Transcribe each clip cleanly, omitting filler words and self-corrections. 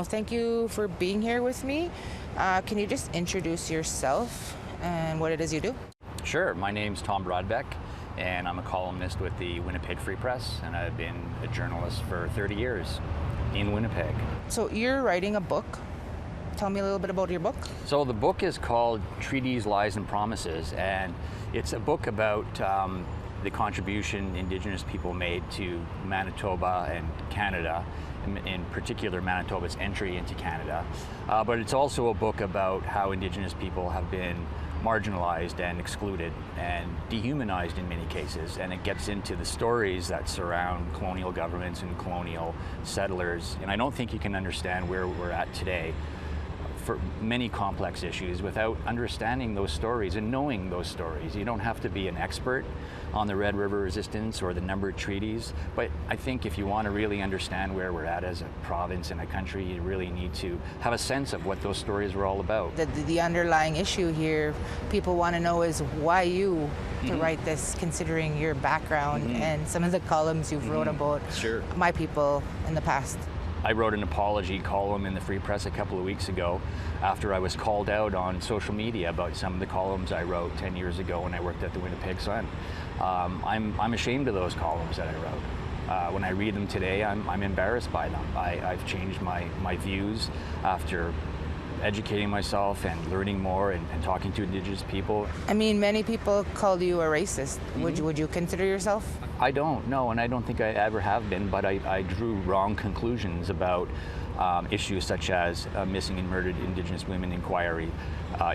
Thank you for being here with me. Can you just introduce yourself and what it is you do? Sure, my name's Tom Brodbeck, and I'm a columnist with the Winnipeg Free Press, and I've been a journalist for 30 years in Winnipeg. So you're writing a book. Tell me a little bit about your book. So the book is called Treaties, Lies and Promises, and it's a book about the contribution Indigenous people made to Manitoba and Canada, in particular Manitoba's entry into Canada. But it's also a book about how Indigenous people have been marginalized and excluded and dehumanized in many cases, and it gets into the stories that surround colonial governments and colonial settlers. And I don't think you can understand where we're at today for many complex issues without understanding those stories and knowing those stories. You don't have to be an expert on the Red River Resistance or the numbered treaties, but I think if you want to really understand where we're at as a province and a country, you really need to have a sense of what those stories were all about. The underlying issue here people want to know is why you to write this, considering your background and some of the columns you've wrote about my people in the past. I wrote an apology column in the Free Press a couple of weeks ago after I was called out on social media about some of the columns I wrote 10 years ago when I worked at the Winnipeg Sun. I'm ashamed of those columns that I wrote. When I read them today, I'm embarrassed by them. I've changed my views after educating myself and learning more and talking to Indigenous people. I mean, many people called you a racist. Would you consider yourself? I don't, no, and I don't think I ever have been, but I drew wrong conclusions about issues such as missing and murdered Indigenous women inquiry,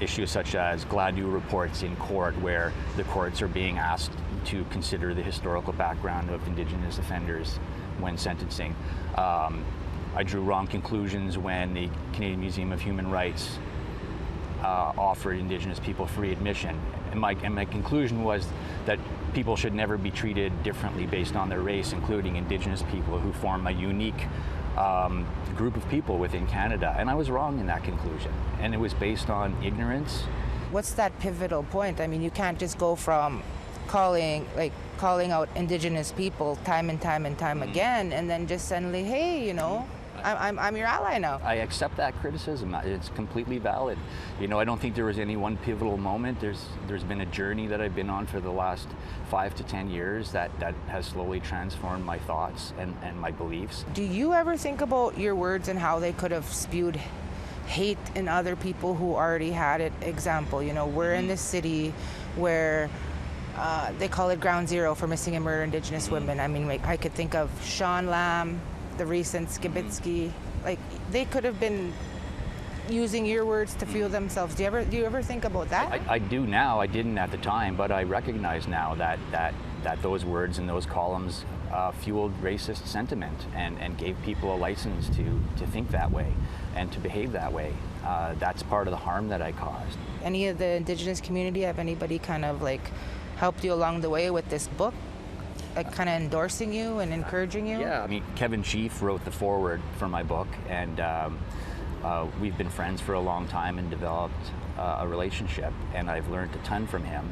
issues such as Gladue reports in court where the courts are being asked to consider the historical background of Indigenous offenders when sentencing. I drew wrong conclusions when the Canadian Museum of Human Rights offered Indigenous people free admission. And my conclusion was that people should never be treated differently based on their race, including Indigenous people who form a unique group of people within Canada. And I was wrong in that conclusion. And it was based on ignorance. What's that pivotal point? I mean, you can't just go from calling out Indigenous people time and time and time again, and then just suddenly, hey, I'm your ally now. I accept that criticism. It's completely valid. I don't think there was any one pivotal moment. There's been a journey that I've been on for the last 5 to 10 years that has slowly transformed my thoughts and my beliefs. Do you ever think about your words and how they could have spewed hate in other people who already had it? Example, we're in this city where they call it ground zero for missing and murdered Indigenous women. I mean, I could think of Sean Lamb, the recent Skibitsky. They could have been using your words to fuel themselves. Do you ever think about that? I do now. I didn't at the time, but I recognize now that those words and those columns fueled racist sentiment and gave people a license to think that way and to behave that way. That's part of the harm that I caused. Any of the Indigenous community, have anybody kind of helped you along the way with this book? Kind of endorsing you and encouraging you? Yeah, I mean, Kevin Chief wrote the foreword for my book, and we've been friends for a long time and developed a relationship, and I've learned a ton from him,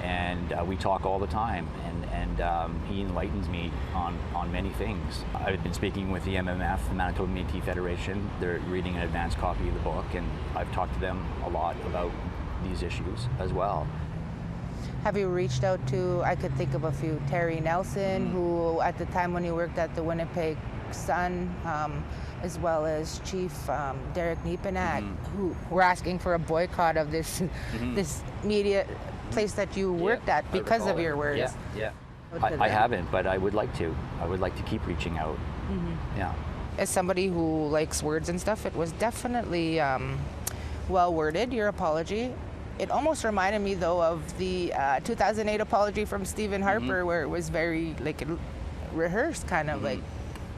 and we talk all the time, and he enlightens me on many things. I've been speaking with the MMF, the Manitoba Métis Federation. They're reading an advanced copy of the book, and I've talked to them a lot about these issues as well. Have you reached out to, I could think of a few, Terry Nelson, who at the time when he worked at the Winnipeg Sun, as well as Chief Derek Nepenak, who were asking for a boycott of this this media place that you worked at because of your words? Yeah. I haven't, but I would like to. I would like to keep reaching out. Yeah. As somebody who likes words and stuff, it was definitely well worded, your apology. It almost reminded me, though, of the 2008 apology from Stephen Harper, where it was very rehearsed, kind of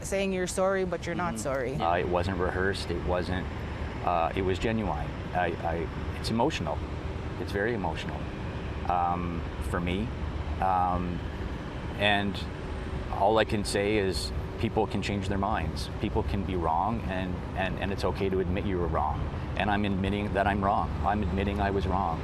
saying you're sorry, but you're not sorry. It wasn't rehearsed. It wasn't. It was genuine. It's emotional. It's very emotional for me. And all I can say is people can change their minds. People can be wrong, and it's okay to admit you were wrong. And I'm admitting that I'm wrong. I'm admitting I was wrong.